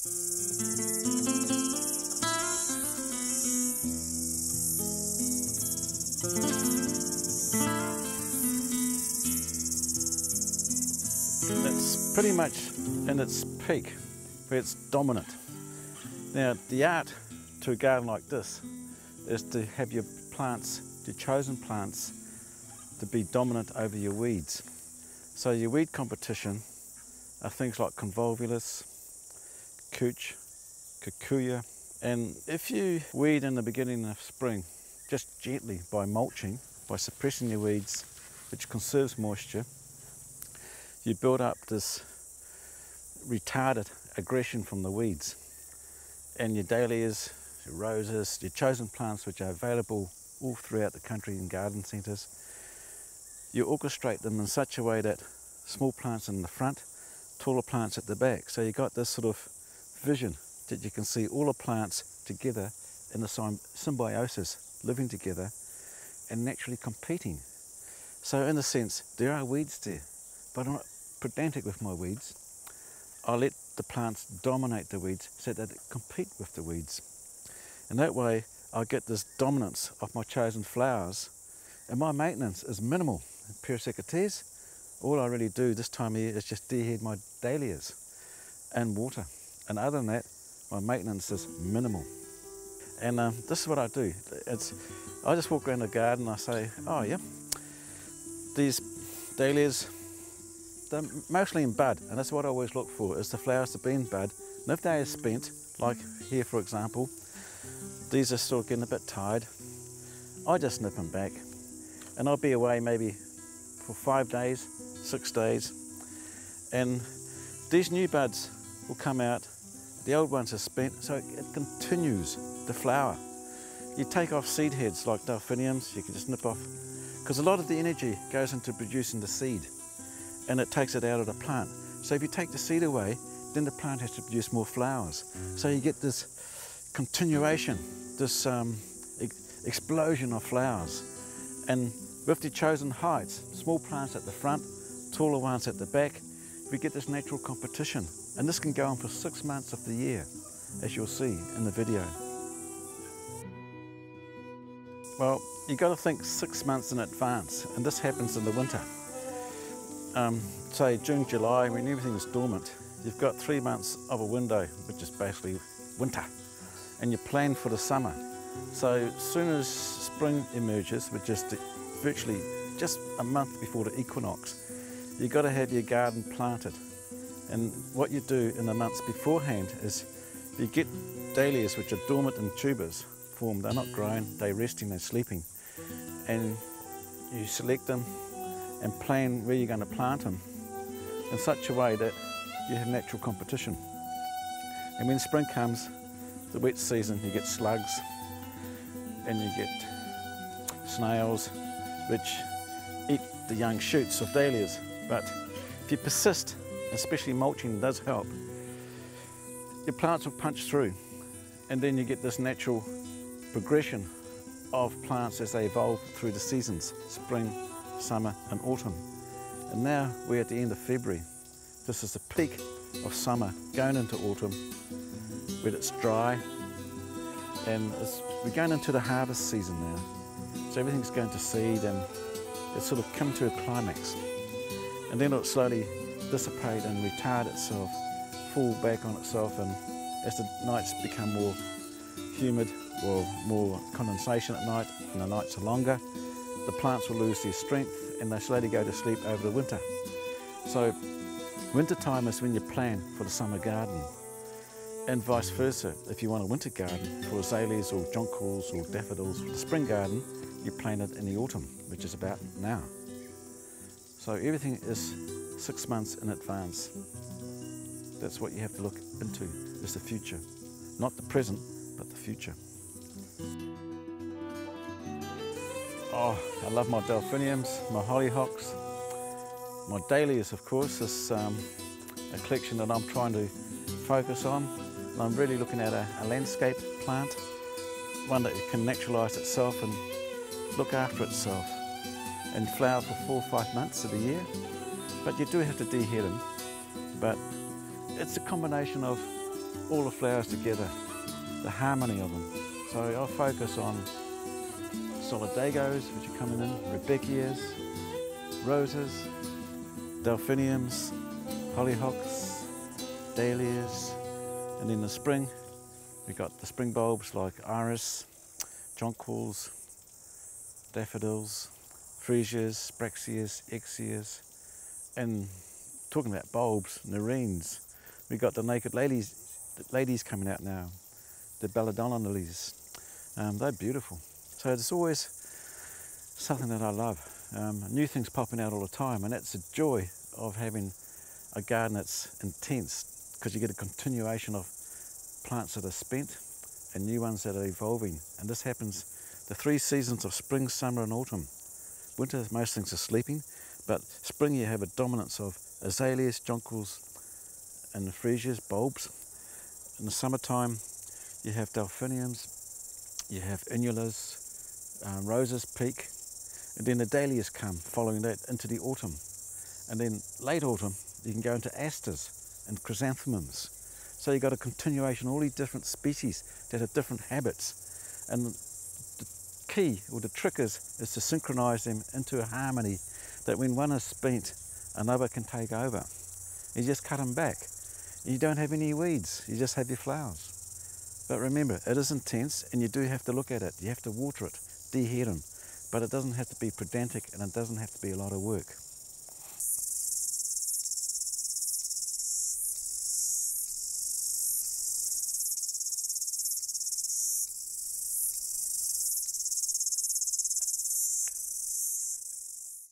It's pretty much in its peak, where it's dominant. Now, the art to a garden like this is to have your plants, your chosen plants, to be dominant over your weeds. So your weed competition are things like convolvulus, couch, kikuyu, and if you weed in the beginning of spring, just gently by mulching, by suppressing your weeds, which conserves moisture, you build up this retarded aggression from the weeds. And your dahlias, your roses, your chosen plants, which are available all throughout the country in garden centres, you orchestrate them in such a way that small plants in the front, taller plants at the back. So you've got this sort of vision that you can see all the plants together in the symbiosis, living together and naturally competing. So in a sense, there are weeds there, but I'm not pedantic with my weeds. I let the plants dominate the weeds so that they compete with the weeds. And that way I get this dominance of my chosen flowers, and my maintenance is minimal. In Perisecates, all I really do this time of year is just dehead my dahlias and water. And other than that, my maintenance is minimal. And this is what I do. I just walk around the garden and I say, oh yeah, these dahlias, they're mostly in bud, and that's what I always look for, is the flowers to be in bud. And if they are spent, like here for example, these are still getting a bit tired, I just nip them back. And I'll be away maybe for 5 days, 6 days, and these new buds will come out, the old ones are spent, so it continues to flower. You take off seed heads like delphiniums, you can just nip off, because a lot of the energy goes into producing the seed, and it takes it out of the plant. So if you take the seed away, then the plant has to produce more flowers. So you get this continuation, this explosion of flowers. And with the chosen heights, small plants at the front, taller ones at the back, we get this natural competition. And this can go on for 6 months of the year, as you'll see in the video. Well, you've got to think 6 months in advance, and this happens in the winter. Say June, July, when everything is dormant, you've got 3 months of a window, which is basically winter, and you plan for the summer. So as soon as spring emerges, which is virtually just a month before the equinox, you've got to have your garden planted. And what you do in the months beforehand is you get dahlias which are dormant in tubers formed. They're not grown, they're resting, they're sleeping. And you select them and plan where you're going to plant them in such a way that you have natural competition. And when spring comes, the wet season, you get slugs and you get snails which eat the young shoots of dahlias. But if you persist, especially mulching does help, your plants will punch through, and then you get this natural progression of plants as they evolve through the seasons, spring, summer and autumn. And now we're at the end of February. This is the peak of summer going into autumn, where it's dry, and we're going into the harvest season now. So everything's going to seed and it's sort of come to a climax. And then it'll slowly dissipate and retard itself, fall back on itself, and as the nights become more humid or more condensation at night and the nights are longer, the plants will lose their strength and they slowly go to sleep over the winter. So winter time is when you plan for the summer garden, and vice versa. If you want a winter garden for azaleas or jonquils or daffodils for the spring garden, you plant it in the autumn, which is about now. So everything is 6 months in advance. That's what you have to look into, is the future. Not the present, but the future. Oh, I love my delphiniums, my hollyhocks, my dahlias, of course. Is a collection that I'm trying to focus on. And I'm really looking at a landscape plant, one that can naturalise itself and look after itself and flower for 4 or 5 months of the year. But you do have to dehead them. But it's a combination of all the flowers together, the harmony of them. So I'll focus on solidagos, which are coming in, Rebeckias, roses, delphiniums, hollyhocks, dahlias, and in the spring we've got the spring bulbs like iris, jonquils, daffodils, freesias, spraxias, exias, and talking about bulbs, nerines, we've got the naked ladies coming out now, the belladonna lilies. They're beautiful. So it's always something that I love. New things popping out all the time, and that's the joy of having a garden that's intense, because you get a continuation of plants that are spent and new ones that are evolving. And this happens the 3 seasons of spring, summer and autumn. Winter, most things are sleeping, but spring you have a dominance of azaleas, jonquils and freesias, bulbs. In the summertime you have delphiniums, you have innulas, roses peak, and then the dahlias come following that into the autumn. And then late autumn you can go into asters and chrysanthemums. So you've got a continuation, all these different species that have different habits. And the key, or the trick is to synchronise them into a harmony, that when one is spent, another can take over. You just cut them back. You don't have any weeds, you just have your flowers. But remember, it is intense and you do have to look at it. You have to water it, dehead them. But it doesn't have to be pedantic and it doesn't have to be a lot of work.